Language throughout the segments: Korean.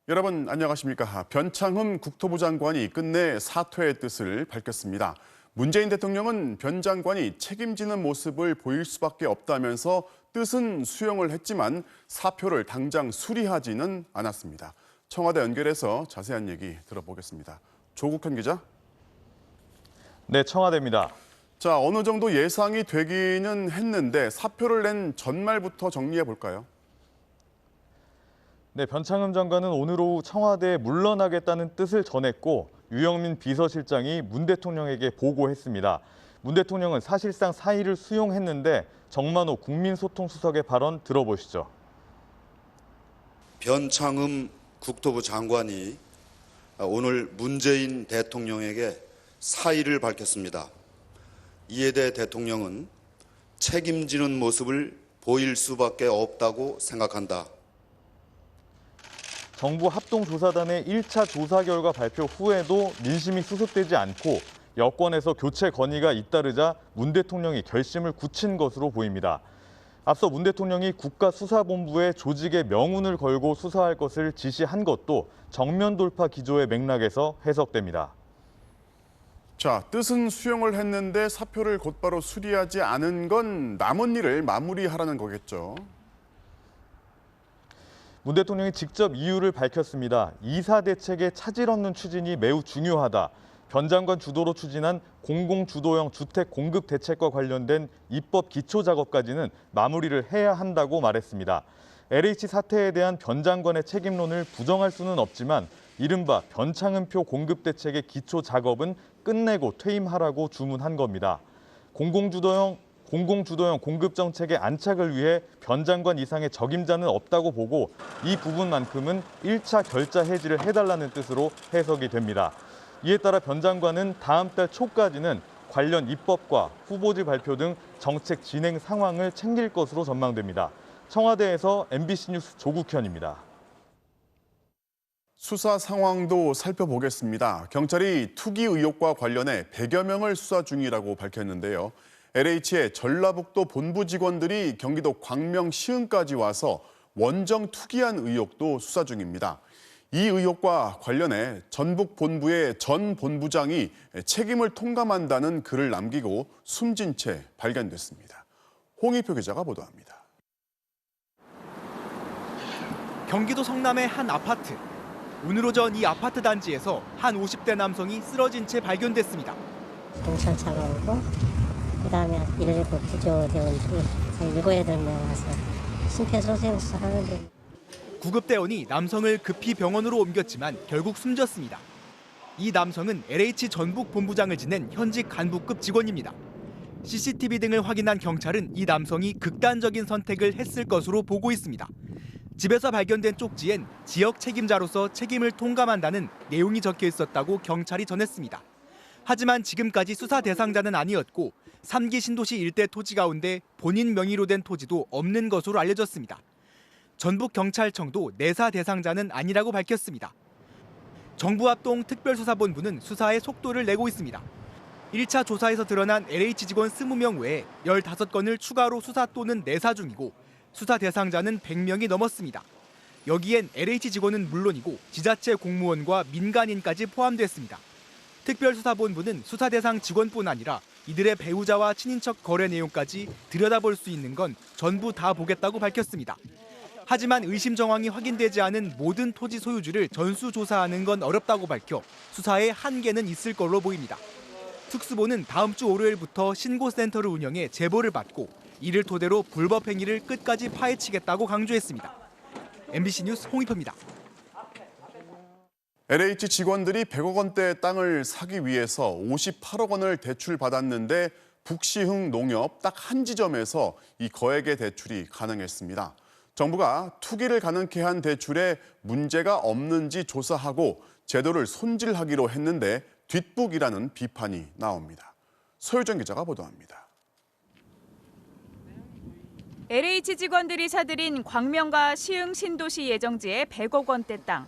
여러분 안녕하십니까? 변창흠 국토부 장관이 끝내 사퇴의 뜻을 밝혔습니다. 문재인 대통령은 변 장관이 책임지는 모습을 보일 수밖에 없다면서 뜻은 수용을 했지만 사표를 당장 수리하지는 않았습니다. 청와대 연결해서 자세한 얘기 들어보겠습니다. 조국현 기자. 네, 청와대입니다. 자, 어느 정도 예상이 되기는 했는데 사표를 낸 전말부터 정리해 볼까요? 네, 변창흠 장관은 오늘 오후 청와대에 물러나겠다는 뜻을 전했고 유영민 비서실장이 문 대통령에게 보고했습니다. 문 대통령은 사실상 사의를 수용했는데 정만호 국민소통수석의 발언 들어보시죠. 변창흠 국토부 장관이 오늘 문재인 대통령에게 사의를 밝혔습니다. 이에 대해 대통령은 책임지는 모습을 보일 수밖에 없다고 생각한다. 정부 합동조사단의 1차 조사 결과 발표 후에도 민심이 수습되지 않고 여권에서 교체 건의가 잇따르자 문 대통령이 결심을 굳힌 것으로 보입니다. 앞서 문 대통령이 국가수사본부에 조직의 명운을 걸고 수사할 것을 지시한 것도 정면 돌파 기조의 맥락에서 해석됩니다. 자, 뜻은 수용을 했는데 사표를 곧바로 수리하지 않은 건 남은 일을 마무리하라는 거겠죠. 문 대통령이 직접 이유를 밝혔습니다. 이사 대책의 차질 없는 추진이 매우 중요하다. 변 장관 주도로 추진한 공공주도형 주택 공급 대책과 관련된 입법 기초 작업까지는 마무리를 해야 한다고 말했습니다. LH 사태에 대한 변 장관의 책임론을 부정할 수는 없지만 이른바 변창흠표 공급 대책의 기초 작업은 끝내고 퇴임하라고 주문한 겁니다. 공공주도형 공급 정책의 안착을 위해 변 장관 이상의 적임자는 없다고 보고 이 부분만큼은 1차 결자 해지를 해달라는 뜻으로 해석이 됩니다. 이에 따라 변 장관은 다음 달 초까지는 관련 입법과 후보지 발표 등 정책 진행 상황을 챙길 것으로 전망됩니다. 청와대에서 MBC 뉴스 조국현입니다. 수사 상황도 살펴보겠습니다. 경찰이 투기 의혹과 관련해 100여 명을 수사 중이라고 밝혔는데요. LH의 전라북도 본부 직원들이 경기도 광명 시흥까지 와서 원정 투기한 의혹도 수사 중입니다. 이 의혹과 관련해 전북 본부의 전 본부장이 책임을 통감한다는 글을 남기고 숨진 채 발견됐습니다. 홍희표 기자가 보도합니다. 경기도 성남의 한 아파트. 오늘 오전 이 아파트 단지에서 한 50대 남성이 쓰러진 채 발견됐습니다. 경찰차가 오고 그다음에 119 구조대원들이 7-8명 와서 심폐소생술 하는데 구급대원이 남성을 급히 병원으로 옮겼지만 결국 숨졌습니다. 이 남성은 LH 전북 본부장을 지낸 현직 간부급 직원입니다. CCTV 등을 확인한 경찰은 이 남성이 극단적인 선택을 했을 것으로 보고 있습니다. 집에서 발견된 쪽지엔 지역 책임자로서 책임을 통감한다는 내용이 적혀 있었다고 경찰이 전했습니다. 하지만 지금까지 수사 대상자는 아니었고 3기 신도시 일대 토지 가운데 본인 명의로 된 토지도 없는 것으로 알려졌습니다. 전북경찰청도 내사 대상자는 아니라고 밝혔습니다. 정부합동 특별수사본부는 수사에 속도를 내고 있습니다. 1차 조사에서 드러난 LH 직원 20명 외에 15건을 추가로 수사 또는 내사 중이고 수사 대상자는 100명이 넘었습니다. 여기엔 LH 직원은 물론이고 지자체 공무원과 민간인까지 포함됐습니다. 특별수사본부는 수사 대상 직원뿐 아니라 이들의 배우자와 친인척 거래 내용까지 들여다볼 수 있는 건 전부 다 보겠다고 밝혔습니다. 하지만 의심 정황이 확인되지 않은 모든 토지 소유주를 전수조사하는 건 어렵다고 밝혀 수사에 한계는 있을 걸로 보입니다. 특수본은 다음 주 월요일부터 신고센터를 운영해 제보를 받고 이를 토대로 불법 행위를 끝까지 파헤치겠다고 강조했습니다. MBC 뉴스 홍희표입니다. LH 직원들이 100억 원대의 땅을 사기 위해서 58억 원을 대출받았는데 북시흥 농협 딱 한 지점에서 이 거액의 대출이 가능했습니다. 정부가 투기를 가능케 한 대출에 문제가 없는지 조사하고 제도를 손질하기로 했는데 뒷북이라는 비판이 나옵니다. 소유정 기자가 보도합니다. LH 직원들이 사들인 광명과 시흥 신도시 예정지의 100억 원대 땅.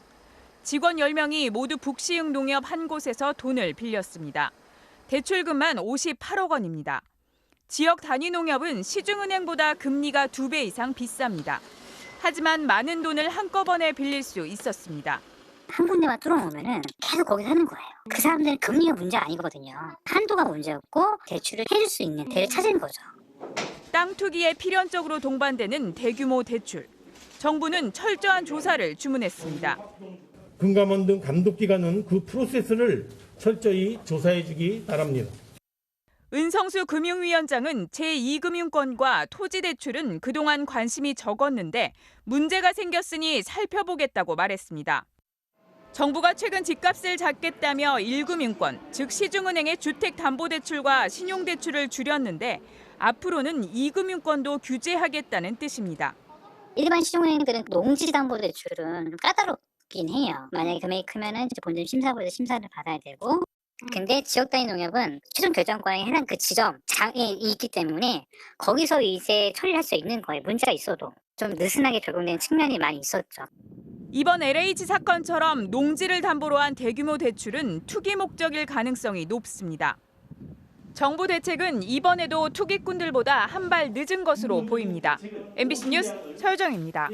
직원 10명이 모두 북시흥 농협 한 곳에서 돈을 빌렸습니다. 대출금만 58억 원입니다. 지역 단위 농협은 시중은행보다 금리가 2배 이상 비쌉니다. 하지만 많은 돈을 한꺼번에 빌릴 수 있었습니다. 한 군데만 뚫어놓으면 계속 거기서 하는 거예요. 그 사람들은 금리가 문제가 아니거든요. 한도가 문제였고 대출을 해줄 수 있는 데를 찾은 거죠. 땅 투기에 필연적으로 동반되는 대규모 대출. 정부는 철저한 조사를 주문했습니다. 금감원 등 감독기관은 그 프로세스를 철저히 조사해주기 바랍니다. 은성수 금융위원장은 제2금융권과 토지 대출은 그동안 관심이 적었는데 문제가 생겼으니 살펴보겠다고 말했습니다. 정부가 최근 집값을 잡겠다며 1금융권, 즉 시중은행의 주택담보대출과 신용대출을 줄였는데 앞으로는 2금융권도 규제하겠다는 뜻입니다. 일반 시중은행들은 농지담보대출은 좀 까다롭긴 해요. 만약에 금액이 크면은 본점 심사부에서 심사를 받아야 되고, 근데 지역 단위 농협은 최종 결정권에 해당 그 지점 장이 있기 때문에 거기서 이제 처리할 수 있는 거예요. 문제가 있어도 좀 느슨하게 적용되는 측면이 많이 있었죠. 이번 LH 사건처럼 농지를 담보로 한 대규모 대출은 투기 목적일 가능성이 높습니다. 정부 대책은 이번에도 투기꾼들보다 한 발 늦은 것으로 보입니다. MBC 뉴스 서유정입니다.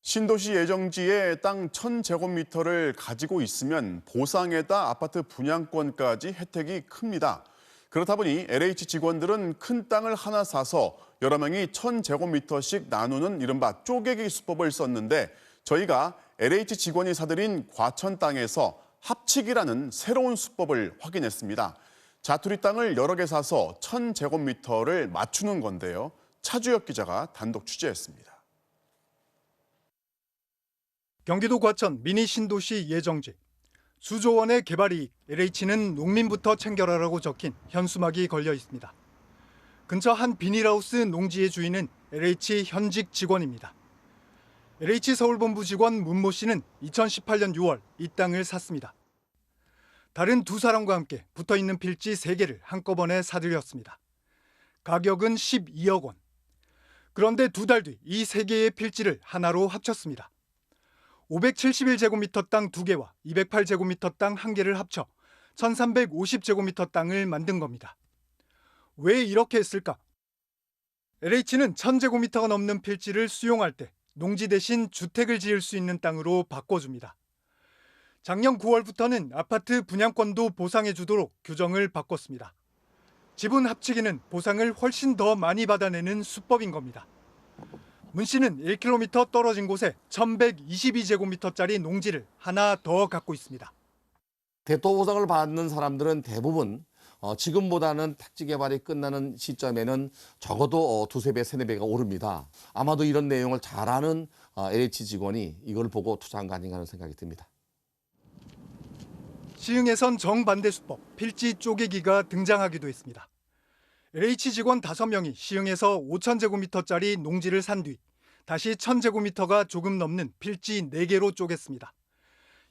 신도시 예정지에 땅 1,000제곱미터를 가지고 있으면 보상에다 아파트 분양권까지 혜택이 큽니다. 그렇다 보니 LH 직원들은 큰 땅을 하나 사서 여러 명이 1,000제곱미터씩 나누는 이른바 쪼개기 수법을 썼는데 저희가 LH 직원이 사들인 과천 땅에서 합치기라는 새로운 수법을 확인했습니다. 자투리 땅을 여러 개 사서 1,000제곱미터를 맞추는 건데요. 차주혁 기자가 단독 취재했습니다. 경기도 과천 미니 신도시 예정지. 수조 원의 개발 이익, LH는 농민부터 챙겨라라고 적힌 현수막이 걸려 있습니다. 근처 한 비닐하우스 농지의 주인은 LH 현직 직원입니다. LH 서울본부 직원 문모 씨는 2018년 6월 이 땅을 샀습니다. 다른 두 사람과 함께 붙어있는 필지 3개를 한꺼번에 사들였습니다. 가격은 12억 원. 그런데 2달 뒤 이 3개의 필지를 하나로 합쳤습니다. 571제곱미터 땅 2개와 208제곱미터 땅 1개를 합쳐 1350제곱미터 땅을 만든 겁니다. 왜 이렇게 했을까? LH는 1000제곱미터가 넘는 필지를 수용할 때 농지 대신 주택을 지을 수 있는 땅으로 바꿔줍니다. 작년 9월부터는 아파트 분양권도 보상해주도록 규정을 바꿨습니다. 지분 합치기는 보상을 훨씬 더 많이 받아내는 수법인 겁니다. 문 씨는 1km 떨어진 곳에 1122제곱미터짜리 농지를 하나 더 갖고 있습니다. 대토 보상을 받는 사람들은 대부분 지금보다는 택지 개발이 끝나는 시점에는 적어도 2~3배, 3~4배가 오릅니다. 아마도 이런 내용을 잘 아는 LH 직원이 이걸 보고 투자한 거 아닌가 하는 생각이 듭니다. 시흥에선 정반대 수법, 필지 쪼개기가 등장하기도 했습니다. LH 직원 5명이 시흥에서 5,000제곱미터짜리 농지를 산 뒤 다시 1,000제곱미터가 조금 넘는 필지 4개로 쪼갰습니다.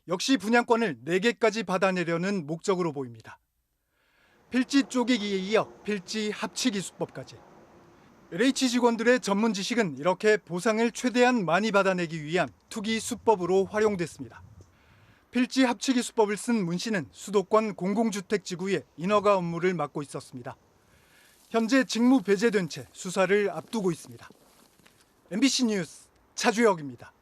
역시 분양권을 4개까지 받아내려는 목적으로 보입니다. 필지 쪼개기에 이어 필지 합치기 수법까지. LH 직원들의 전문 지식은 이렇게 보상을 최대한 많이 받아내기 위한 투기 수법으로 활용됐습니다. 필지 합치기 수법을 쓴 문 씨는 수도권 공공주택지구의 인허가 업무를 맡고 있었습니다. 현재 직무 배제된 채 수사를 앞두고 있습니다. MBC 뉴스 차주혁입니다.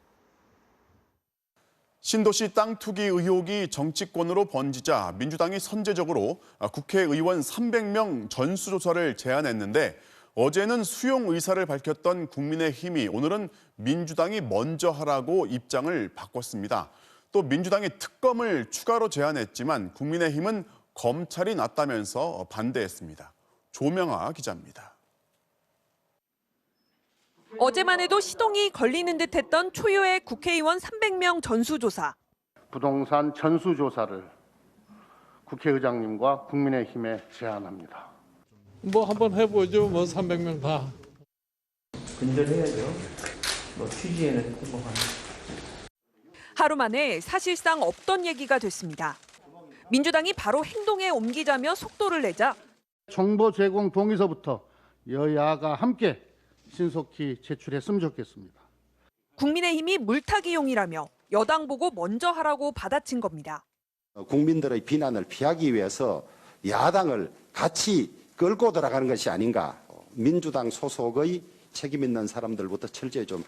신도시 땅 투기 의혹이 정치권으로 번지자 민주당이 선제적으로 국회의원 300명 전수조사를 제안했는데 어제는 수용 의사를 밝혔던 국민의힘이 오늘은 민주당이 먼저 하라고 입장을 바꿨습니다. 또 민주당이 특검을 추가로 제안했지만 국민의힘은 검찰이 낫다면서 반대했습니다. 조명아 기자입니다. 어제만 해도 시동이 걸리는 듯했던 초유의 국회의원 300명 전수조사. 부동산 전수조사를 국회의장님과 국민의힘에 제안합니다. 한번 해보죠. 300명 다. 근절해야죠. 취지에는 행복합니다. 하루 만에 사실상 없던 얘기가 됐습니다. 민주당이 바로 행동에 옮기자며 속도를 내자 정보 제공 동의서부터 여야가 함께 신속히 제출했으면 좋겠습니다. 국민의힘이 물타기용이라며 여당 보고 먼저 하라고 받아친 겁니다. 국민들의 비난을 피하기 위해서 야당을 같이 끌고 들어가는 것이 아닌가. 민주당 소속의 책임 있는 사람들부터 철저히 좀.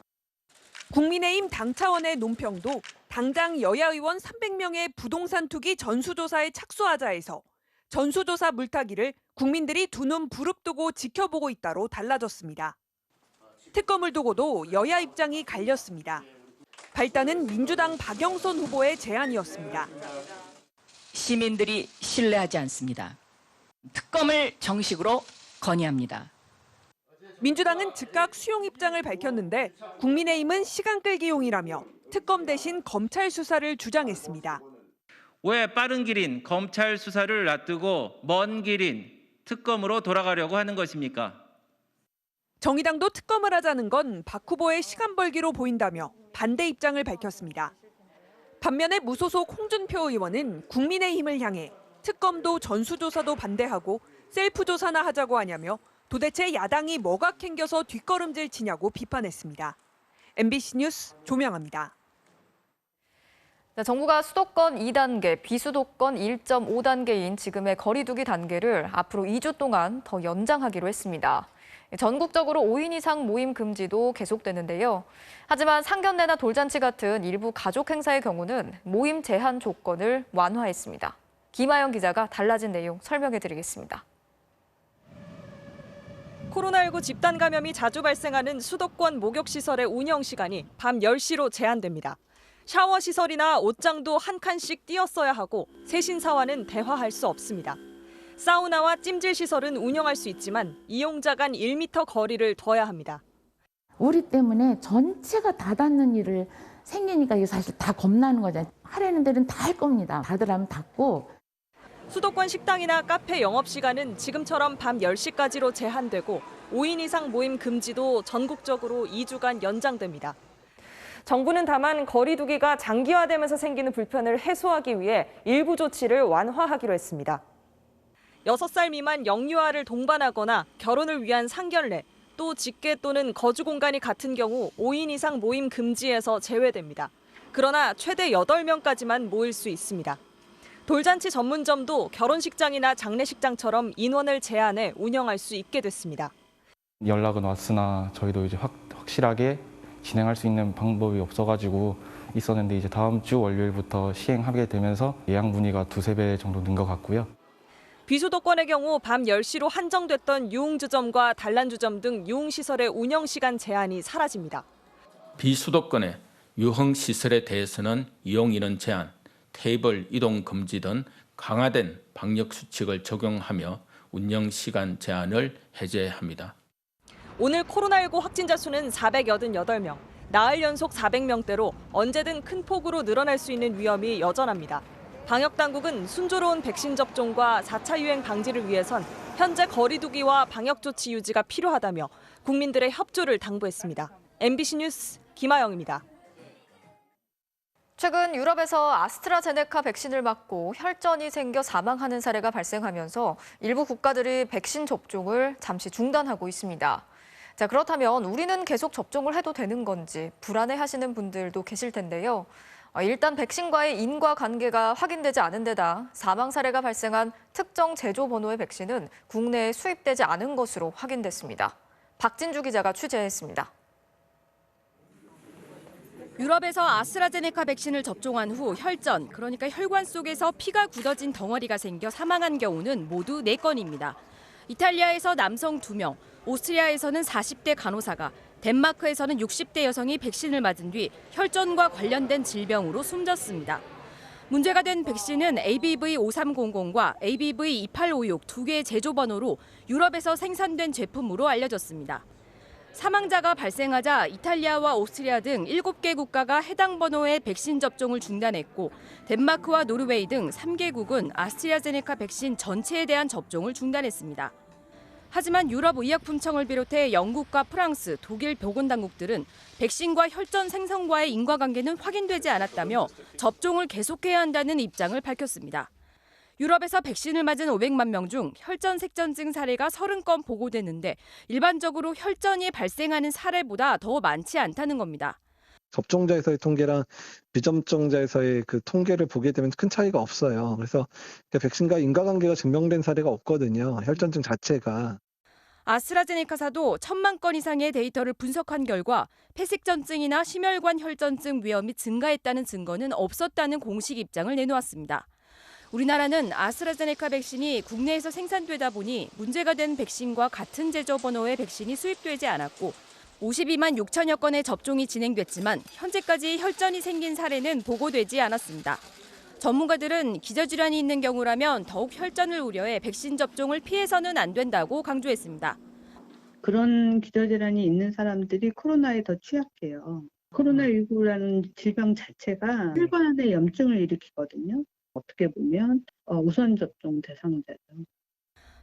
국민의힘 당 차원의 논평도 당장 여야 의원 300명의 부동산 투기 전수조사에 착수하자에서 전수조사 물타기를 국민들이 두 눈 부릅뜨고 지켜보고 있다로 달라졌습니다. 특검을 두고도 여야 입장이 갈렸습니다. 발단은 민주당 박영선 후보의 제안이었습니다. 시민들이 신뢰하지 않습니다. 특검을 정식으로 건의합니다. 민주당은 즉각 수용 입장을 밝혔는데 국민의힘은 시간 끌기용이라며 특검 대신 검찰 수사를 주장했습니다. 왜 빠른 길인 검찰 수사를 놔두고 먼 길인 특검으로 돌아가려고 하는 것입니까? 정의당도 특검을 하자는 건 박 후보의 시간 벌기로 보인다며 반대 입장을 밝혔습니다. 반면에 무소속 홍준표 의원은 국민의힘을 향해 특검도 전수조사도 반대하고 셀프조사나 하자고 하냐며 도대체 야당이 뭐가 캥겨서 뒷걸음질 치냐고 비판했습니다. MBC 뉴스 조명아입니다. 정부가 수도권 2단계, 비수도권 1.5단계인 지금의 거리두기 단계를 앞으로 2주 동안 더 연장하기로 했습니다. 전국적으로 5인 이상 모임 금지도 계속되는데요. 하지만 상견례나 돌잔치 같은 일부 가족 행사의 경우는 모임 제한 조건을 완화했습니다. 김아영 기자가 달라진 내용 설명해드리겠습니다. 코로나19 집단 감염이 자주 발생하는 수도권 목욕시설의 운영 시간이 밤 10시로 제한됩니다. 샤워 시설이나 옷장도 한 칸씩 띄었어야 하고 세신사와는 대화할 수 없습니다. 사우나와 찜질 시설은 운영할 수 있지만 이용자 간 1m 거리를 둬야 합니다. 우리 때문에 전체가 다 닫는 일을 생기니까 이게 사실 다 겁나는 거잖아요. 하라는 데는 다 할 겁니다. 다들 하면 닫고. 수도권 식당이나 카페 영업시간은 지금처럼 밤 10시까지로 제한되고 5인 이상 모임 금지도 전국적으로 2주간 연장됩니다. 정부는 다만 거리두기가 장기화되면서 생기는 불편을 해소하기 위해 일부 조치를 완화하기로 했습니다. 6살 미만 영유아를 동반하거나 결혼을 위한 상견례, 또 직계 또는 거주 공간이 같은 경우 5인 이상 모임 금지에서 제외됩니다. 그러나 최대 8명까지만 모일 수 있습니다. 돌잔치 전문점도 결혼식장이나 장례식장처럼 인원을 제한해 운영할 수 있게 됐습니다. 연락은 왔으나 저희도 이제 확실하게 진행할 수 있는 방법이 없어가지고 있었는데 이제 다음 주 월요일부터 시행하게 되면서 예약 문의가 2~3배 정도 는 것 같고요. 비수도권의 경우 밤 10시로 한정됐던 유흥주점과 단란주점 등 유흥시설의 운영시간 제한이 사라집니다. 비수도권의 유흥시설에 대해서는 이용인원 제한, 테이블 이동 금지 등 강화된 방역수칙을 적용하며 운영시간 제한을 해제합니다. 오늘 코로나19 확진자 수는 488명, 나흘 연속 400명대로 언제든 큰 폭으로 늘어날 수 있는 위험이 여전합니다. 방역당국은 순조로운 백신 접종과 4차 유행 방지를 위해선 현재 거리두기와 방역조치 유지가 필요하다며 국민들의 협조를 당부했습니다. MBC 뉴스 김아영입니다. 최근 유럽에서 아스트라제네카 백신을 맞고 혈전이 생겨 사망하는 사례가 발생하면서 일부 국가들이 백신 접종을 잠시 중단하고 있습니다. 자, 그렇다면 우리는 계속 접종을 해도 되는 건지 불안해하시는 분들도 계실 텐데요. 일단 백신과의 인과관계가 확인되지 않은 데다 사망 사례가 발생한 특정 제조 번호의 백신은 국내에 수입되지 않은 것으로 확인됐습니다. 박진주 기자가 취재했습니다. 유럽에서 아스트라제네카 백신을 접종한 후 혈전, 그러니까 혈관 속에서 피가 굳어진 덩어리가 생겨 사망한 경우는 모두 4건입니다. 이탈리아에서 남성 2명, 오스트리아에서는 40대 간호사가, 덴마크에서는 60대 여성이 백신을 맞은 뒤 혈전과 관련된 질병으로 숨졌습니다. 문제가 된 백신은 ABV5300과 ABV2856 두 개의 제조 번호로 유럽에서 생산된 제품으로 알려졌습니다. 사망자가 발생하자 이탈리아와 오스트리아 등 7개 국가가 해당 번호의 백신 접종을 중단했고 덴마크와 노르웨이 등 3개국은 아스트라제네카 백신 전체에 대한 접종을 중단했습니다. 하지만 유럽의약품청을 비롯해 영국과 프랑스, 독일 보건당국들은 백신과 혈전 생성과의 인과관계는 확인되지 않았다며 접종을 계속해야 한다는 입장을 밝혔습니다. 유럽에서 백신을 맞은 500만 명 중 혈전 색전증 사례가 30건 보고되는데 일반적으로 혈전이 발생하는 사례보다 더 많지 않다는 겁니다. 접종자에서의 통계랑 비접종자에서의 그 통계를 보게 되면 큰 차이가 없어요. 그래서 백신과 인과관계가 증명된 사례가 없거든요. 혈전증 자체가. 아스트라제네카사도 1,000만 건 이상의 데이터를 분석한 결과 폐색전증이나 심혈관 혈전증 위험이 증가했다는 증거는 없었다는 공식 입장을 내놓았습니다. 우리나라는 아스트라제네카 백신이 국내에서 생산되다 보니 문제가 된 백신과 같은 제조 번호의 백신이 수입되지 않았고 52만 6천여 건의 접종이 진행됐지만 현재까지 혈전이 생긴 사례는 보고되지 않았습니다. 전문가들은 기저질환이 있는 경우라면 더욱 혈전을 우려해 백신 접종을 피해서는 안 된다고 강조했습니다. 그런 기저질환이 있는 사람들이 코로나에 더 취약해요. 코로나19라는 질병 자체가 혈관의 염증을 일으키거든요. 어떻게 보면 우선 접종 대상자죠.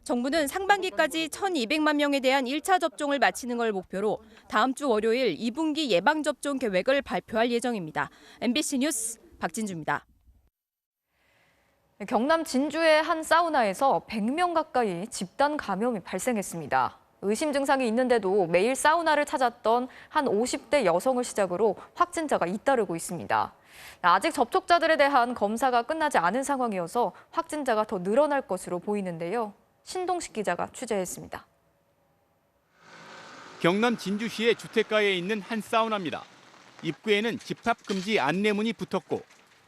정부는 상반기까지 1,200만 명에 대한 1차 접종을 마치는 걸 목표로 다음 주 월요일 2분기 예방접종 계획을 발표할 예정입니다. MBC 뉴스 박진주입니다. 경남 진주의 한 사우나에서 100명 가까이 집단 감염이 발생했습니다. 의심 증상이 있는데도 매일 사우나를 찾았던 한 50대 여성을 시작으로 확진자가 잇따르고 있습니다. 아직 접촉자들에 대한 검사가 끝나지 않은 상황이어서 확진자가 더 늘어날 것으로 보이는데요. 신동식 기자가 취재했습니다. 경남 진주시의 주택가에 있는 한 사우나입니다. 입구에는 집합금지 안내문이 붙었고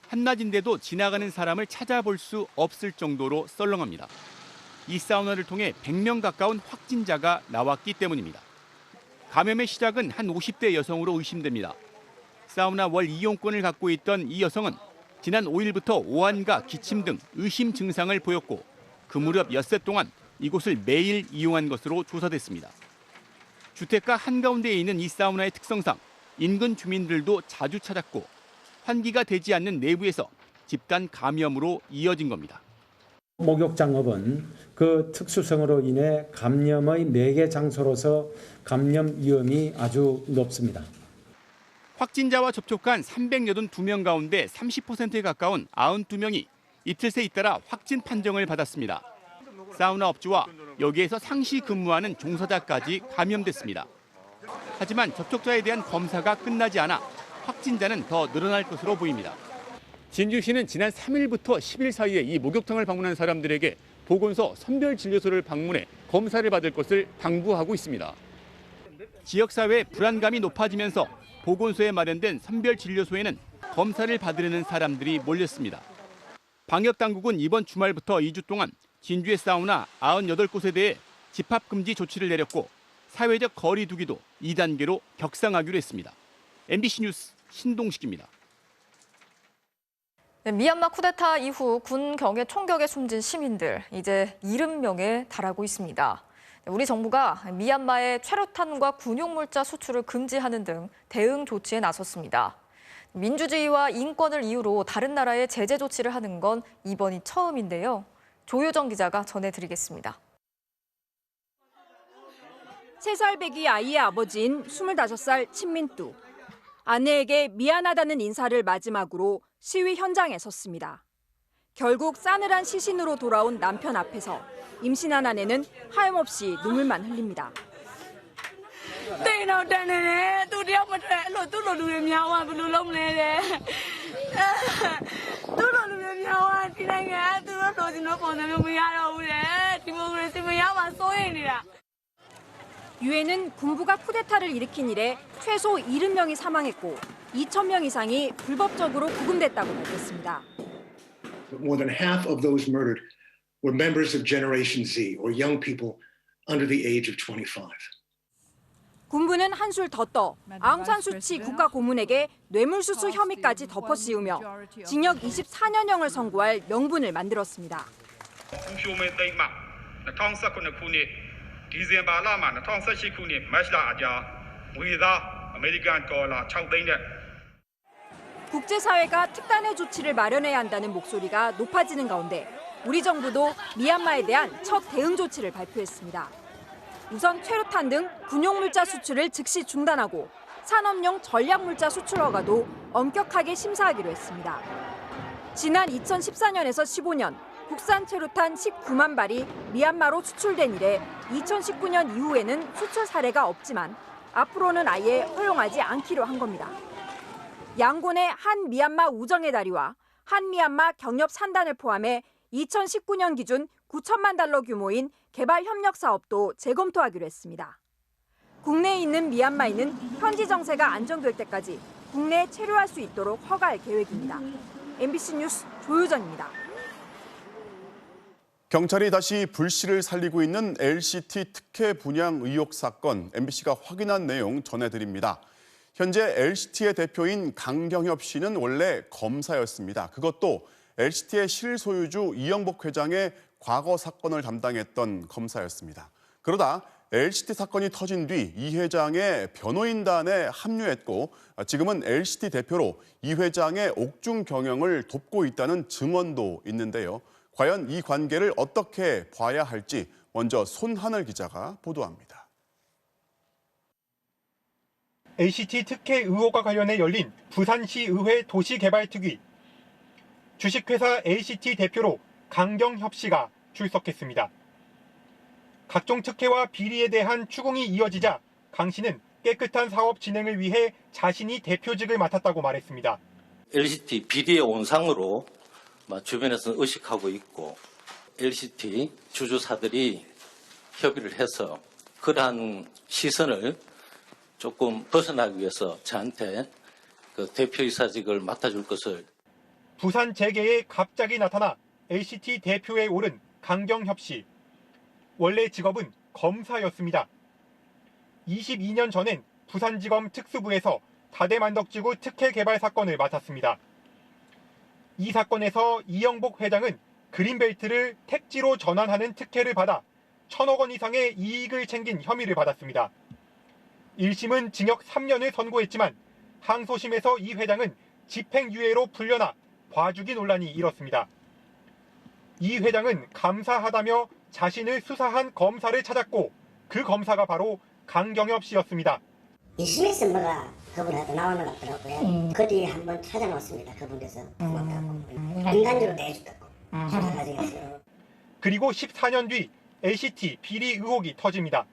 한낮인데도 지나가는 사람을 찾아볼 수 없을 정도로 썰렁합니다. 이 사우나를 통해 100명 가까운 확진자가 나왔기 때문입니다. 감염의 시작은 한 50대 여성으로 의심됩니다. 사우나 월 이용권을 갖고 있던 이 여성은 지난 5일부터 오한과 기침 등 의심 증상을 보였고 그 무렵 엿새 동안 이곳을 매일 이용한 것으로 조사됐습니다. 주택가 한가운데에 있는 이 사우나의 특성상 인근 주민들도 자주 찾았고 환기가 되지 않는 내부에서 집단 감염으로 이어진 겁니다. 목욕장업은 그 특수성으로 인해 감염의 매개 장소로서 감염 위험이 아주 높습니다. 확진자와 접촉한 382명 가운데 30%에 가까운 92명이 이틀 새 잇따라 확진 판정을 받았습니다. 사우나 업주와 여기에서 상시 근무하는 종사자까지 감염됐습니다. 하지만 접촉자에 대한 검사가 끝나지 않아 확진자는 더 늘어날 것으로 보입니다. 진주시는 지난 3일부터 10일 사이에 이 목욕탕을 방문한 사람들에게 보건소 선별진료소를 방문해 검사를 받을 것을 당부하고 있습니다. 지역사회의 불안감이 높아지면서 보건소에 마련된 선별진료소에는 검사를 받으려는 사람들이 몰렸습니다. 방역당국은 이번 주말부터 2주 동안 진주의 사우나 98곳에 대해 집합금지 조치를 내렸고 사회적 거리 두기도 2단계로 격상하기로 했습니다. MBC 뉴스 신동식입니다. 미얀마 쿠데타 이후 군 경의 총격에 숨진 시민들 이제 70명에 달하고 있습니다. 우리 정부가 미얀마의 최루탄과 군용물자 수출을 금지하는 등 대응 조치에 나섰습니다. 민주주의와 인권을 이유로 다른 나라에 제재 조치를 하는 건 이번이 처음인데요. 조효정 기자가 전해드리겠습니다. 3살 배기 아이의 아버지인 25살 친민뚜. 아내에게 미안하다는 인사를 마지막으로 시위 현장에 섰습니다. 결국 싸늘한 시신으로 돌아온 남편 앞에서 임신한 아내는 하염없이 눈물만 흘립니다. 유엔은 군부가 쿠데타를 일으킨 이래 최소 70명이 사망했고 2,000명 이상이 불법적으로 구금됐다고 밝혔습니다. More than half of those murdered were members of Generation Z or young people under the age of 25. 군부는 한술 더 떠 아웅산 수치 국가고문에게 뇌물수수 혐의까지 덮어씌우며 징역 24년형을 선고할 명분을 만들었습니다. 국제사회가 특단의 조치를 마련해야 한다는 목소리가 높아지는 가운데 우리 정부도 미얀마에 대한 첫 대응 조치를 발표했습니다. 우선 최루탄 등 군용물자 수출을 즉시 중단하고 산업용 전략물자 수출 허가도 엄격하게 심사하기로 했습니다. 지난 2014년에서 15년 국산 최루탄 19만 발이 미얀마로 수출된 이래 2019년 이후에는 수출 사례가 없지만 앞으로는 아예 허용하지 않기로 한 겁니다. 양곤의 한 미얀마 우정의 다리와 한 미얀마 경협 산단을 포함해 2019년 기준 9천만 달러 규모인 개발 협력 사업도 재검토하기로 했습니다. 국내에 있는 미얀마인은 현지 정세가 안정될 때까지 국내에 체류할 수 있도록 허가할 계획입니다. MBC 뉴스 조유정입니다. 경찰이 다시 불씨를 살리고 있는 LCT 특혜 분양 의혹 사건, MBC가 확인한 내용 전해드립니다. 현재 LCT의 대표인 강경협 씨는 원래 검사였습니다. 그것도 LCT의 실소유주 이영복 회장의 과거 사건을 담당했던 검사였습니다. 그러다 LCT 사건이 터진 뒤 이 회장의 변호인단에 합류했고 지금은 LCT 대표로 이 회장의 옥중 경영을 돕고 있다는 증언도 있는데요. 과연 이 관계를 어떻게 봐야 할지 먼저 손하늘 기자가 보도합니다. LCT 특혜 의혹과 관련해 열린 부산시의회 도시개발특위. 주식회사 LCT 대표로 강경협 씨가 출석했습니다. 각종 특혜와 비리에 대한 추궁이 이어지자 강 씨는 깨끗한 사업 진행을 위해 자신이 대표직을 맡았다고 말했습니다. LCT 비리의 온상으로 주변에서 의식하고 있고 LCT 주주사들이 협의를 해서 그러한 시선을 조금 벗어나기 위해서 저한테 그 대표이사직을 맡아줄 것을. 부산 재계에 갑자기 나타나 LCT 대표에 오른 강경협 씨. 원래 직업은 검사였습니다. 22년 전엔 부산지검 특수부에서 다대만덕지구 특혜 개발 사건을 맡았습니다. 이 사건에서 이영복 회장은 그린벨트를 택지로 전환하는 특혜를 받아 1,000억 원 이상의 이익을 챙긴 혐의를 받았습니다. 1심은 징역 3년을 선고했지만 항소심에서 이 회장은 집행유예로 풀려나 봐주기 논란이 일었습니다. 이 회장은 감사하다며 자신을 수사한 검사를 찾았고 그 검사가 바로 강경협 씨였습니다. 2심에서 뭐가 그분한테 나오는 것 같더라고요. 그 뒤에 한번 찾아놓습니다. 그분께서 인간적으로 대해줬다고 수사 과정에서. 그리고 14년 뒤 LCT 비리 의혹이 터집니다.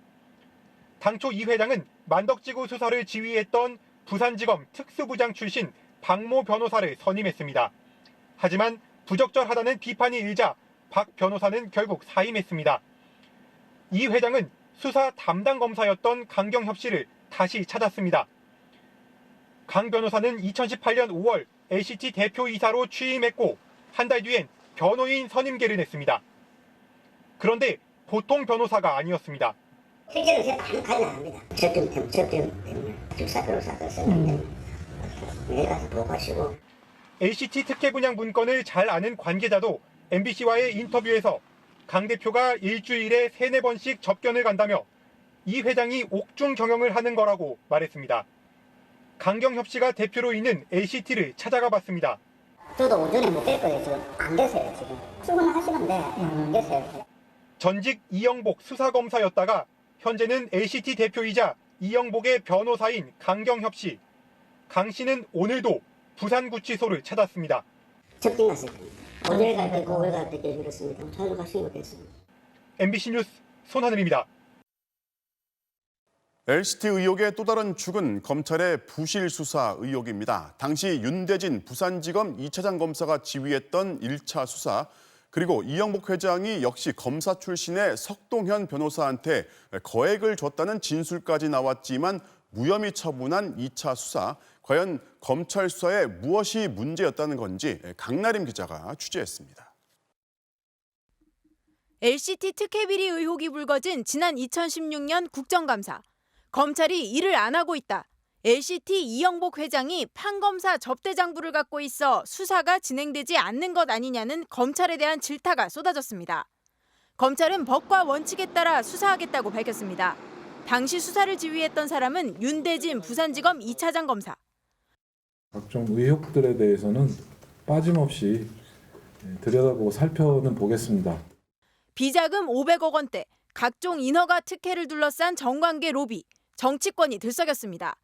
당초 이 회장은 만덕지구 수사를 지휘했던 부산지검 특수부장 출신 박모 변호사를 선임했습니다. 하지만 부적절하다는 비판이 일자 박 변호사는 결국 사임했습니다. 이 회장은 수사 담당 검사였던 강경협 씨를 다시 찾았습니다. 강 변호사는 2018년 5월 LCT 대표이사로 취임했고 한 달 뒤엔 변호인 선임계를 냈습니다. 그런데 보통 변호사가 아니었습니다. 실제로 제가 많이 가져나갑니다. 접견 때문에 주사 변호사가 썼는데 내일 가서 보고하시고. LCT 특혜 분양 문건을 잘 아는 관계자도 MBC와의 인터뷰에서 강 대표가 일주일에 3-4번씩 접견을 간다며 이 회장이 옥중 경영을 하는 거라고 말했습니다. 강경협 씨가 대표로 있는 LCT를 찾아가 봤습니다. 저도 오전에 못 될 거예요. 지금 안 계세요. 지금 출근하시는데 안 계세요. 전직 이영복 수사검사였다가 현재는 LCT 대표이자 이영복의 변호사인 강경협 씨. 강 씨는 오늘도 부산구치소를 찾았습니다. 접견 갔을 겁니다. 오늘 갈 때, 오늘 갈 때 그렇습니다. 찾아가시는 것 같습니다. MBC 뉴스 손하늘입니다. LCT 의혹의 또 다른 축은 검찰의 부실 수사 의혹입니다. 당시 윤대진 부산지검 2차장 검사가 지휘했던 1차 수사, 그리고 이영복 회장이 역시 검사 출신의 석동현 변호사한테 거액을 줬다는 진술까지 나왔지만 무혐의 처분한 2차 수사. 과연 검찰 수사에 무엇이 문제였다는 건지 강나림 기자가 취재했습니다. LCT 특혜 비리 의혹이 불거진 지난 2016년 국정감사. 검찰이 일을 안 하고 있다. LCT 이영복 회장이 판검사 접대장부를 갖고 있어 수사가 진행되지 않는 것 아니냐는 검찰에 대한 질타가 쏟아졌습니다. 검찰은 법과 원칙에 따라 수사하겠다고 밝혔습니다. 당시 수사를 지휘했던 사람은 윤대진 부산지검 2차장 검사. 각종 의혹들에 대해서는 빠짐없이 들여다보고 살펴는 보겠습니다. 비자금 500억 원대, 각종 인허가 특혜를 둘러싼 정관계 로비, 정치권이 들썩였습니다.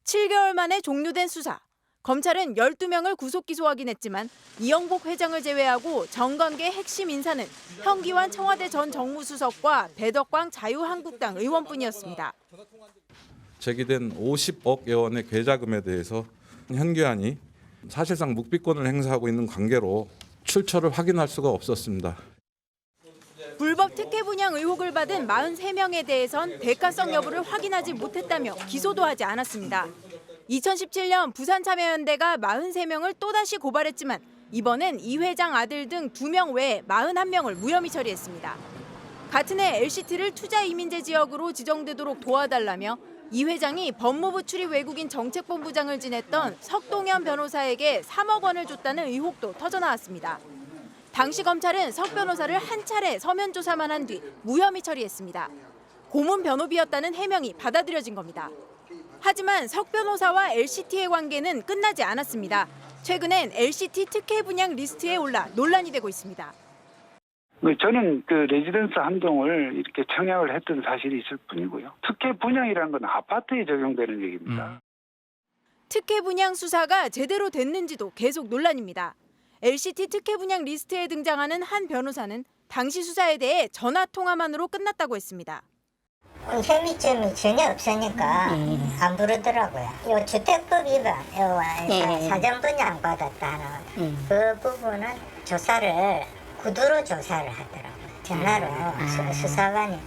7개월 만에 종료된 수사. 검찰은 12명을 구속 기소하긴 했지만 이영복 회장을 제외하고 정관계 핵심 인사는 현기환 청와대 전 정무수석과 배덕광 자유한국당 의원뿐이었습니다. 제기된 50억 원의 계좌금에 대해서 현기환이 사실상 묵비권을 행사하고 있는 관계로 출처를 확인할 수가 없었습니다. 불법 특혜 분양 의혹을 받은 43명에 대해선 대가성 여부를 확인하지 못했다며 기소도 하지 않았습니다. 2017년 부산참여연대가 43명을 또다시 고발했지만 이번엔 이 회장 아들 등 2명 외에 41명을 무혐의 처리했습니다. 같은 해 LCT를 투자 이민재 지역으로 지정되도록 도와달라며 이 회장이 법무부 출입 외국인 정책본부장을 지냈던 석동현 변호사에게 3억 원을 줬다는 의혹도 터져나왔습니다. 당시 검찰은 석 변호사를 한 차례 서면 조사만 한 뒤 무혐의 처리했습니다. 고문 변호비였다는 해명이 받아들여진 겁니다. 하지만 석 변호사와 LCT의 관계는 끝나지 않았습니다. 최근엔 LCT 특혜 분양 리스트에 올라 논란이 되고 있습니다. 저는 그 레지던스 한동을 이렇게 청약을 했던 사실이 있을 뿐이고요. 특혜 분양이라는 건 아파트에 적용되는 얘기입니다. 특혜 분양 수사가 제대로 됐는지도 계속 논란입니다. LCT 특혜 분양 리스트에 등장하는 한 변호사는 당시 수사에 대해 전화 통화만으로 끝났다고 했습니다. 혐의점이 전혀 없으니까 안 부르더라고요. 이 주택법 위반, 사전 분양 받았다는 그 부분은 조사를 구두로 조사를 하더라고요. 전화로 수사관이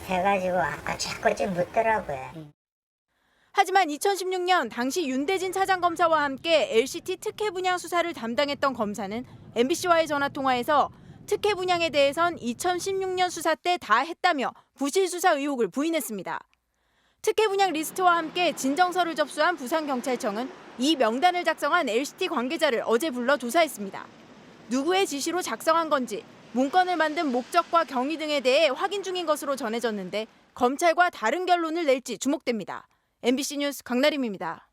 해가지고 아까 자꾸 좀 묻더라고요. 하지만 2016년 당시 윤대진 차장검사와 함께 LCT 특혜 분양 수사를 담당했던 검사는 MBC와의 전화통화에서 특혜 분양에 대해선 2016년 수사 때 다 했다며 부실 수사 의혹을 부인했습니다. 특혜 분양 리스트와 함께 진정서를 접수한 부산경찰청은 이 명단을 작성한 LCT 관계자를 어제 불러 조사했습니다. 누구의 지시로 작성한 건지, 문건을 만든 목적과 경위 등에 대해 확인 중인 것으로 전해졌는데 검찰과 다른 결론을 낼지 주목됩니다. MBC 뉴스 강나림입니다.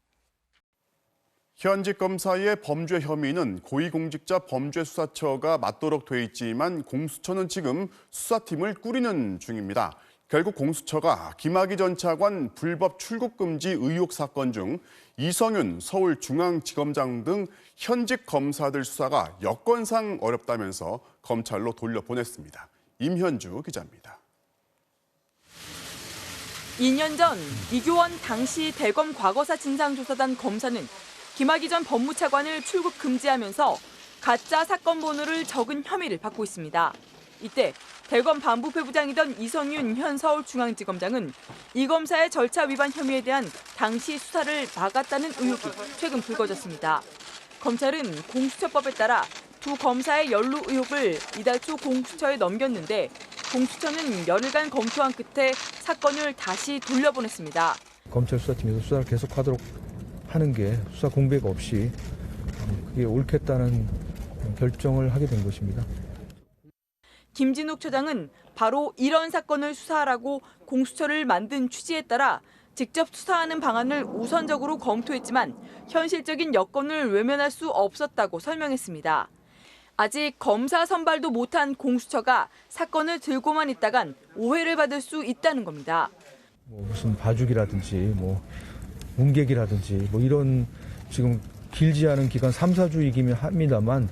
현직 검사의 범죄 혐의는 고위공직자 범죄수사처가 맡도록 돼 있지만 공수처는 지금 수사팀을 꾸리는 중입니다. 결국 공수처가 김학의 전 차관 불법 출국 금지 의혹 사건 중 이성윤 서울중앙지검장 등 현직 검사들 수사가 여건상 어렵다면서 검찰로 돌려보냈습니다. 임현주 기자입니다. 2년 전 이교원 당시 대검 과거사 진상조사단 검사는 김학의 전 법무차관을 출국 금지하면서 가짜 사건 번호를 적은 혐의를 받고 있습니다. 이때 대검 반부패부장이던 이성윤 현 서울중앙지검장은 이 검사의 절차 위반 혐의에 대한 당시 수사를 막았다는 의혹이 최근 불거졌습니다. 검찰은 공수처법에 따라 두 검사의 연루 의혹을 이달 초 공수처에 넘겼는데 공수처는 열흘간 검토한 끝에 사건을 다시 돌려보냈습니다. 검찰 수사팀에서 수사를 계속하도록 하는 게 수사 공백 없이 그게 옳겠다는 결정을 하게 된 것입니다. 김진욱 처장은 바로 이런 사건을 수사하라고 공수처를 만든 취지에 따라 직접 수사하는 방안을 우선적으로 검토했지만 현실적인 여건을 외면할 수 없었다고 설명했습니다. 아직 검사 선발도 못한 공수처가 사건을 들고만 있다간 오해를 받을 수 있다는 겁니다. 무슨 봐주기라든지 문객이라든지 이런 지금 길지 않은 기간 3, 4주이긴 합니다만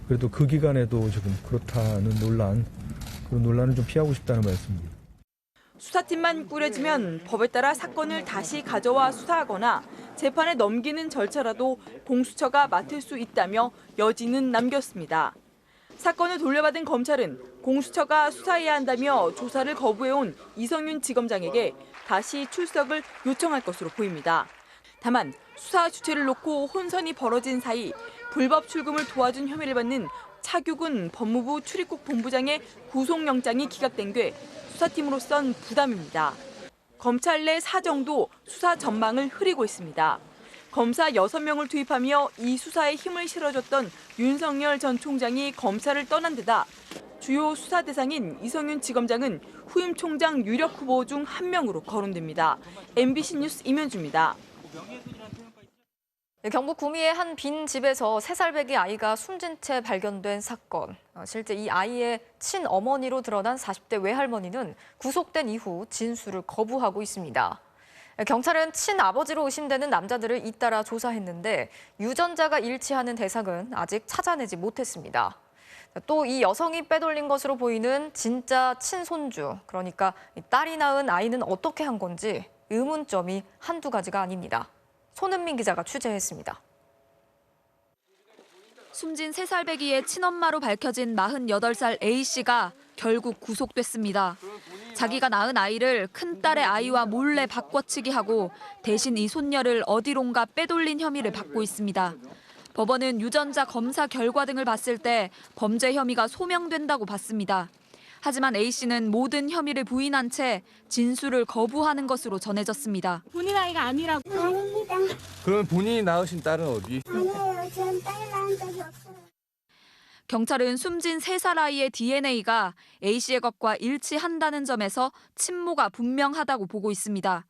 그래도 그 기간에도 지금 그렇다는 그런 논란을 좀 피하고 싶다는 말씀입니다. 수사팀만 꾸려지면 법에 따라 사건을 다시 가져와 수사하거나 재판에 넘기는 절차라도 공수처가 맡을 수 있다며 여지는 남겼습니다. 사건을 돌려받은 검찰은 공수처가 수사해야 한다며 조사를 거부해온 이성윤 지검장에게 다시 출석을 요청할 것으로 보입니다. 다만 수사 주체를 놓고 혼선이 벌어진 사이 불법 출금을 도와준 혐의를 받는 차규근 법무부 출입국 본부장의 구속영장이 기각된 게 수사팀으로선 부담입니다. 검찰 내 사정도 수사 전망을 흐리고 있습니다. 검사 6명을 투입하며 이 수사에 힘을 실어줬던 윤석열 전 총장이 검찰을 떠난 데다 주요 수사 대상인 이성윤 지검장은 후임 총장 유력 후보 중 한 명으로 거론됩니다. MBC 뉴스 임현주입니다. 경북 구미의 한 빈 집에서 3살배기 아이가 숨진 채 발견된 사건. 실제 이 아이의 친어머니로 드러난 40대 외할머니는 구속된 이후 진술을 거부하고 있습니다. 경찰은 친아버지로 의심되는 남자들을 잇따라 조사했는데 유전자가 일치하는 대상은 아직 찾아내지 못했습니다. 또 이 여성이 빼돌린 것으로 보이는 진짜 친손주, 그러니까 딸이 낳은 아이는 어떻게 한 건지 의문점이 한두 가지가 아닙니다. 손은민 기자가 취재했습니다. 숨진 3살배기의 친엄마로 밝혀진 48살 A씨가 결국 구속됐습니다. 자기가 낳은 아이를 큰딸의 아이와 몰래 바꿔치기 하고 대신 이 손녀를 어디론가 빼돌린 혐의를 받고 있습니다. 법원은 유전자 검사 결과 등을 봤을 때 범죄 혐의가 소명된다고 봤습니다. 하지만 A씨는 모든 혐의를 부인한 채 진술을 거부하는 것으로 전해졌습니다. 본인 아이가 아니라고? 아닙니다. 그럼 본인이 낳으신 딸은 어디? 아니에요. 저는 딸 낳은 적이 없어요. 경찰은 숨진 3살 아이의 DNA가 A씨의 것과 일치한다는 점에서 친모가 분명하다고 보고 있습니다.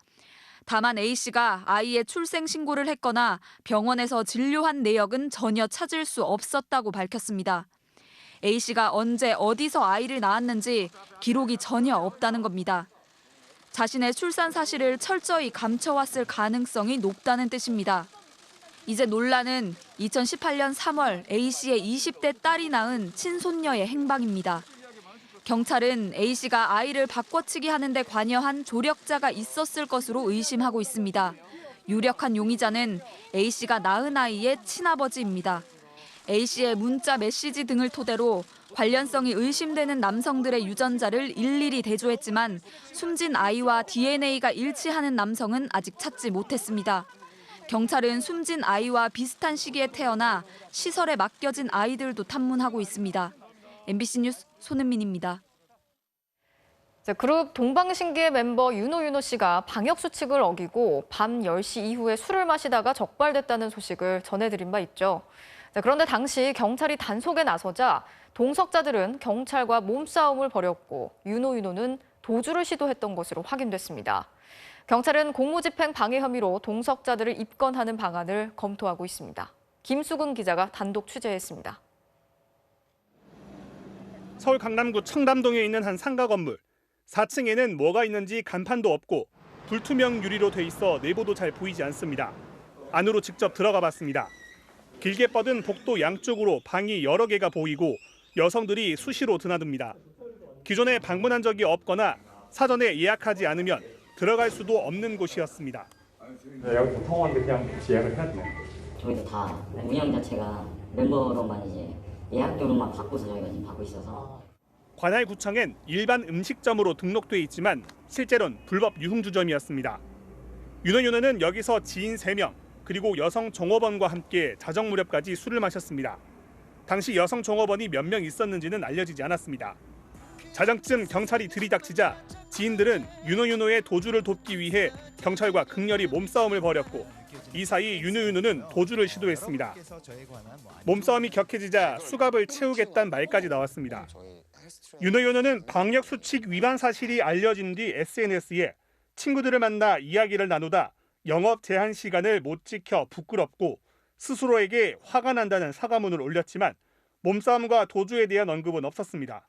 다만 A씨가 아이의 출생 신고를 했거나 병원에서 진료한 내역은 전혀 찾을 수 없었다고 밝혔습니다. A씨가 언제 어디서 아이를 낳았는지 기록이 전혀 없다는 겁니다. 자신의 출산 사실을 철저히 감춰왔을 가능성이 높다는 뜻입니다. 이제 논란은 2018년 3월 A씨의 20대 딸이 낳은 친손녀의 행방입니다. 경찰은 A씨가 아이를 바꿔치기 하는 데 관여한 조력자가 있었을 것으로 의심하고 있습니다. 유력한 용의자는 A씨가 낳은 아이의 친아버지입니다. A씨의 문자 메시지 등을 토대로 관련성이 의심되는 남성들의 유전자를 일일이 대조했지만 숨진 아이와 DNA가 일치하는 남성은 아직 찾지 못했습니다. 경찰은 숨진 아이와 비슷한 시기에 태어나 시설에 맡겨진 아이들도 탐문하고 있습니다. MBC 뉴스 손은민입니다. 그룹 동방신기의 멤버 윤호 씨가 방역수칙을 어기고 밤 10시 이후에 술을 마시다가 적발됐다는 소식을 전해드린 바 있죠. 그런데 당시 경찰이 단속에 나서자 동석자들은 경찰과 몸싸움을 벌였고 윤호는 도주를 시도했던 것으로 확인됐습니다. 경찰은 공무집행 방해 혐의로 동석자들을 입건하는 방안을 검토하고 있습니다. 김수근 기자가 단독 취재했습니다. 서울 강남구 청담동에 있는 한 상가 건물. 4층에는 뭐가 있는지 간판도 없고 불투명 유리로 돼 있어 내부도 잘 보이지 않습니다. 안으로 직접 들어가 봤습니다. 길게 뻗은 복도 양쪽으로 방이 여러 개가 보이고 여성들이 수시로 드나듭니다. 기존에 방문한 적이 없거나 사전에 예약하지 않으면 들어갈 수도 없는 곳이었습니다. 여기 보통 왔는데 그냥 예약을 해야 되나요? 저희도 다 운영 자체가 멤버로만 이제 예약료로만 받고서 저희가 지금 받고 있어서. 관할구청엔 일반 음식점으로 등록돼 있지만 실제로는 불법 유흥주점이었습니다. 윤호는 여기서 지인 3명 그리고 여성 종업원과 함께 자정 무렵까지 술을 마셨습니다. 당시 여성 종업원이 몇 명 있었는지는 알려지지 않았습니다. 자정쯤 경찰이 들이닥치자 지인들은 윤호의 도주를 돕기 위해 경찰과 극렬히 몸싸움을 벌였고 이 사이 윤호는 도주를 시도했습니다. 몸싸움이 격해지자 수갑을 채우겠다는 말까지 나왔습니다. 윤호는 방역수칙 위반 사실이 알려진 뒤 SNS에 친구들을 만나 이야기를 나누다 영업 제한 시간을 못 지켜 부끄럽고 스스로에게 화가 난다는 사과문을 올렸지만 몸싸움과 도주에 대한 언급은 없었습니다.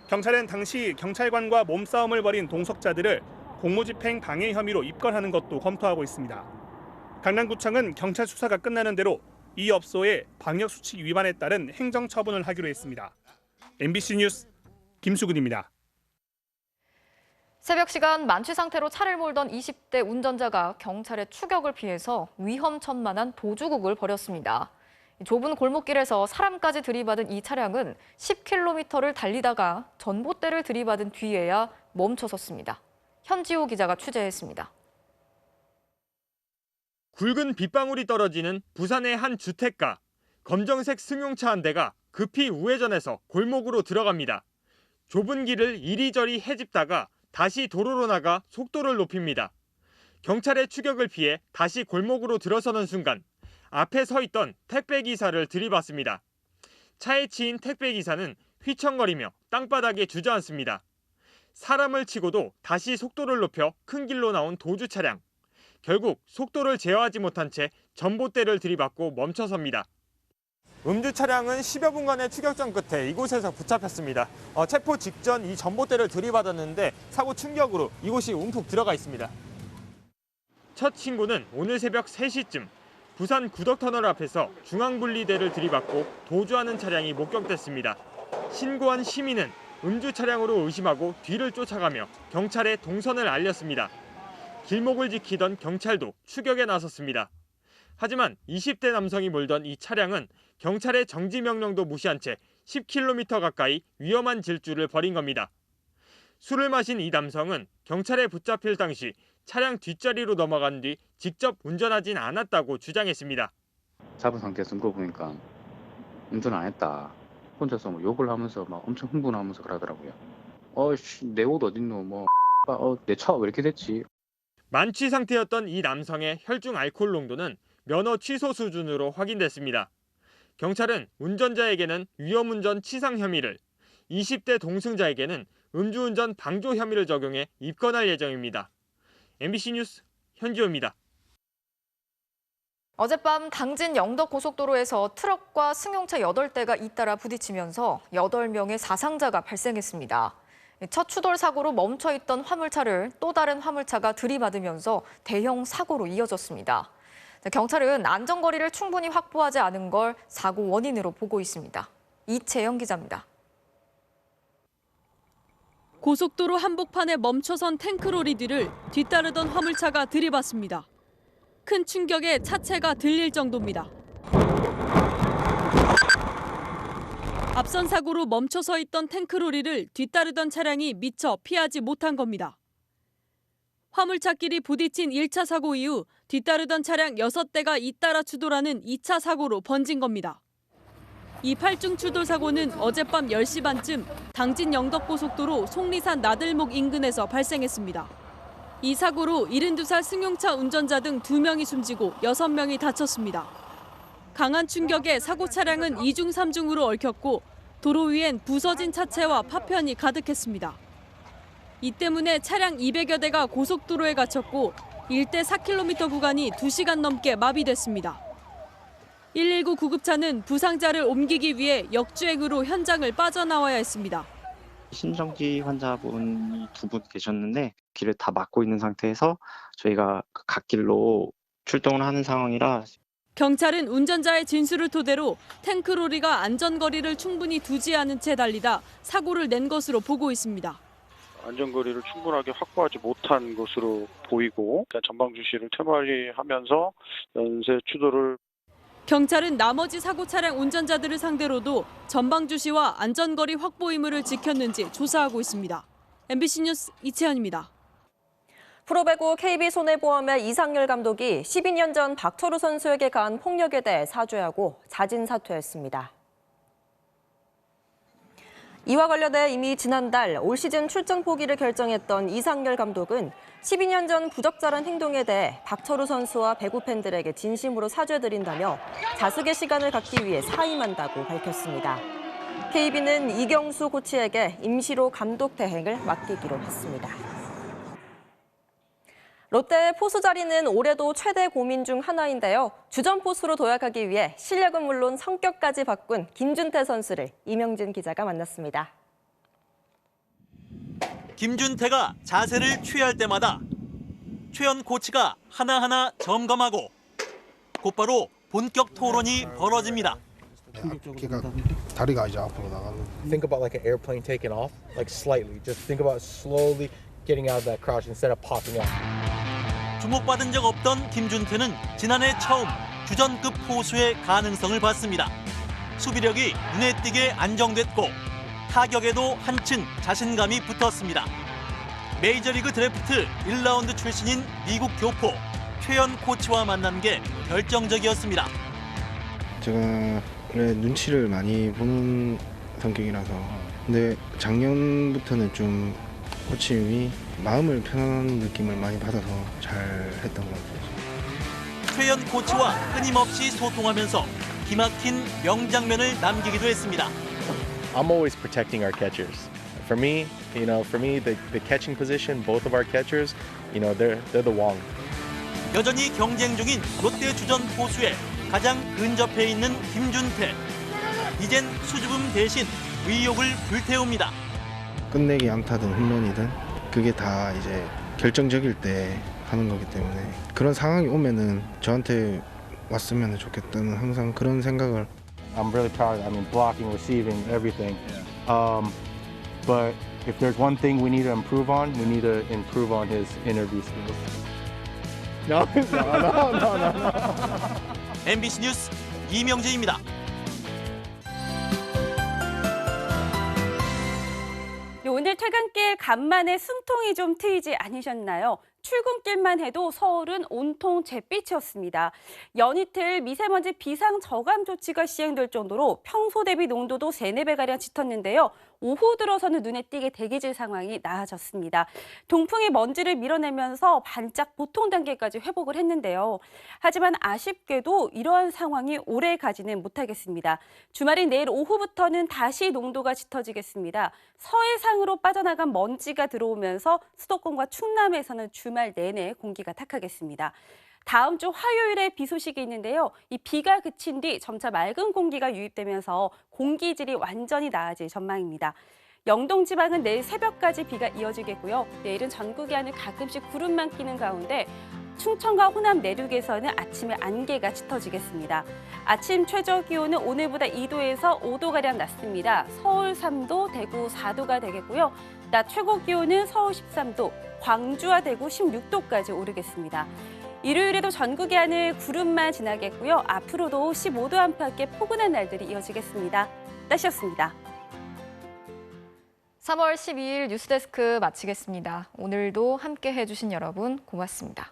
경찰은 당시 경찰관과 몸싸움을 벌인 동석자들을 공무집행 방해 혐의로 입건하는 것도 검토하고 있습니다. 강남구청은 경찰 수사가 끝나는 대로 이 업소의 방역수칙 위반에 따른 행정처분을 하기로 했습니다. MBC 뉴스 김수근입니다. 새벽 시간 만취 상태로 차를 몰던 20대 운전자가 경찰의 추격을 피해서 위험천만한 도주국을 벌였습니다. 좁은 골목길에서 사람까지 들이받은 이 차량은 10km를 달리다가 전봇대를 들이받은 뒤에야 멈춰섰습니다. 현지호 기자가 취재했습니다. 굵은 빗방울이 떨어지는 부산의 한 주택가. 검정색 승용차 한 대가 급히 우회전해서 골목으로 들어갑니다. 좁은 길을 이리저리 헤집다가 다시 도로로 나가 속도를 높입니다. 경찰의 추격을 피해 다시 골목으로 들어서는 순간 앞에 서 있던 택배기사를 들이받습니다. 차에 치인 택배기사는 휘청거리며 땅바닥에 주저앉습니다. 사람을 치고도 다시 속도를 높여 큰 길로 나온 도주 차량. 결국 속도를 제어하지 못한 채 전봇대를 들이받고 멈춰섭니다. 음주 차량은 10여 분간의 추격전 끝에 이곳에서 붙잡혔습니다. 체포 직전 이 전봇대를 들이받았는데 사고 충격으로 이곳이 움푹 들어가 있습니다. 첫 신고는 오늘 새벽 3시쯤 부산 구덕터널 앞에서 중앙분리대를 들이받고 도주하는 차량이 목격됐습니다. 신고한 시민은 음주 차량으로 의심하고 뒤를 쫓아가며 경찰에 동선을 알렸습니다. 길목을 지키던 경찰도 추격에 나섰습니다. 하지만 20대 남성이 몰던 이 차량은 경찰의 정지 명령도 무시한 채 10km 가까이 위험한 질주를 벌인 겁니다. 술을 마신 이 남성은 경찰에 붙잡힐 당시 차량 뒷자리로 넘어간 뒤 직접 운전하진 않았다고 주장했습니다. 잡은 상태에서 물어보니까 운전 안 했다. 혼자서 뭐 욕을 하면서 막 엄청 흥분하면서 그러더라고요. 내 옷 어딨노? 내 차 왜 이렇게 됐지? 만취 상태였던 이 남성의 혈중 알코올 농도는 면허 취소 수준으로 확인됐습니다. 경찰은 운전자에게는 위험운전 치상 혐의를, 20대 동승자에게는 음주운전 방조 혐의를 적용해 입건할 예정입니다. MBC 뉴스 현지호입니다. 어젯밤 당진 영덕고속도로에서 트럭과 승용차 8대가 잇따라 부딪히면서 8명의 사상자가 발생했습니다. 첫 추돌 사고로 멈춰있던 화물차를 또 다른 화물차가 들이받으면서 대형 사고로 이어졌습니다. 경찰은 안전거리를 충분히 확보하지 않은 걸 사고 원인으로 보고 있습니다. 이채영 기자입니다. 고속도로 한복판에 멈춰선 탱크로리 뒤를 뒤따르던 화물차가 들이받습니다. 큰 충격에 차체가 들릴 정도입니다. 앞선 사고로 멈춰서 있던 탱크로리를 뒤따르던 차량이 미처 피하지 못한 겁니다. 화물차끼리 부딪힌 1차 사고 이후 뒤따르던 차량 6대가 잇따라 추돌하는 2차 사고로 번진 겁니다. 이 8중 추돌 사고는 어젯밤 10시 반쯤 당진 영덕고속도로 속리산 나들목 인근에서 발생했습니다. 이 사고로 72살 승용차 운전자 등 2명이 숨지고 6명이 다쳤습니다. 강한 충격에 사고 차량은 2중 3중으로 얽혔고 도로 위엔 부서진 차체와 파편이 가득했습니다. 이 때문에 차량 200여 대가 고속도로에 갇혔고 일대 4km 구간이 2시간 넘게 마비됐습니다. 119 구급차는 부상자를 옮기기 위해 역주행으로 현장을 빠져나와야 했습니다. 심정지 환자분이 2분 계셨는데 길을 다 막고 있는 상태에서 저희가 갓길로 출동을 하는 상황이라 경찰은 운전자의 진술을 토대로 탱크로리가 안전거리를 충분히 두지 않은 채 달리다 사고를 낸 것으로 보고 있습니다. 안전거리를 충분하게 확보하지 못한 것으로 보이고 전방 주시를 퇴마하면서 연쇄 추돌을. 경찰은 나머지 사고 차량 운전자들을 상대로도 전방 주시와 안전거리 확보 의무를 지켰는지 조사하고 있습니다. MBC 뉴스 이채연입니다. 프로배구 KB손해보험의 이상열 감독이 12년 전 박철우 선수에게 가한 폭력에 대해 사죄하고 자진 사퇴했습니다. 이와 관련해 이미 지난달 올 시즌 출전 포기를 결정했던 이상열 감독은 12년 전 부적절한 행동에 대해 박철우 선수와 배구 팬들에게 진심으로 사죄드린다며 자숙의 시간을 갖기 위해 사임한다고 밝혔습니다. KB는 이경수 코치에게 임시로 감독 대행을 맡기기로 했습니다. 롯데의 포수 자리는 올해도 최대 고민 중 하나인데요. 주전 포수로 도약하기 위해 실력은 물론 성격까지 바꾼 김준태 선수를 이명진 기자가 만났습니다. 김준태가 자세를 취할 때마다 최연 코치가 하나하나 점검하고 곧바로 본격 토론이 벌어집니다. 걔가 다리가 이제 앞으로 나가는. Think about like an airplane taking off, like slightly. Just think about slowly getting out of that crouch instead of popping up. 주목받은 적 없던 김준태는 지난해 처음 주전급 포수의 가능성을 봤습니다. 수비력이 눈에 띄게 안정됐고 타격에도 한층 자신감이 붙었습니다. 메이저리그 드래프트 1라운드 출신인 미국 교포 최연 코치와 만난 게 결정적이었습니다. 제가 원래 눈치를 많이 보는 성격이라서 근데 작년부터는 좀 코치님이 마음을 편한 느낌을 많이 받아서 잘 했던 것 같아요. 최연 코치와 끊임없이 소통하면서 기막힌 명장면을 남기기도 했습니다. I'm always protecting our catchers. For me, the catching position, both of our catchers, they're the wong. 여전히 경쟁 중인 롯데 주전 포수에 가장 근접해 있는 김준태. 이젠 수줍음 대신 의욕을 불태웁니다. 끝내기 안타든 홈런이든 그게 다 이제 결정적일 때 하는 거기 때문에 그런 상황이 오면은 저한테 왔으면 좋겠다는 항상 그런 생각을. I'm really proud. I mean, blocking, receiving, everything. But if there's one thing we need to improve on, we need to improve on his interview skills. No. MBC 뉴스 이명재입니다. 오늘 퇴근길 간만에 숨통이 좀 트이지 않으셨나요? 출근길만 해도 서울은 온통 잿빛이었습니다. 연이틀 미세먼지 비상 저감 조치가 시행될 정도로 평소 대비 농도도 3, 4배가량 짙었는데요. 오후 들어서는 눈에 띄게 대기질 상황이 나아졌습니다. 동풍이 먼지를 밀어내면서 반짝 보통 단계까지 회복을 했는데요. 하지만 아쉽게도 이러한 상황이 오래 가지는 못하겠습니다. 주말인 내일 오후부터는 다시 농도가 짙어지겠습니다. 서해상으로 빠져나간 먼지가 들어오면서 수도권과 충남에서는 주말 내내 공기가 탁하겠습니다. 다음 주 화요일에 비 소식이 있는데요. 이 비가 그친 뒤 점차 맑은 공기가 유입되면서 공기질이 완전히 나아질 전망입니다. 영동 지방은 내일 새벽까지 비가 이어지겠고요. 내일은 전국에 하늘 가끔씩 구름만 끼는 가운데 충청과 호남 내륙에서는 아침에 안개가 짙어지겠습니다. 아침 최저 기온은 오늘보다 2도에서 5도가량 낮습니다. 서울 3도, 대구 4도가 되겠고요. 낮 최고 기온은 서울 13도, 광주와 대구 16도까지 오르겠습니다. 일요일에도 전국의 하늘 구름만 지나겠고요. 앞으로도 15도 안팎의 포근한 날들이 이어지겠습니다. 날씨였습니다. 3월 12일 뉴스데스크 마치겠습니다. 오늘도 함께 해주신 여러분 고맙습니다.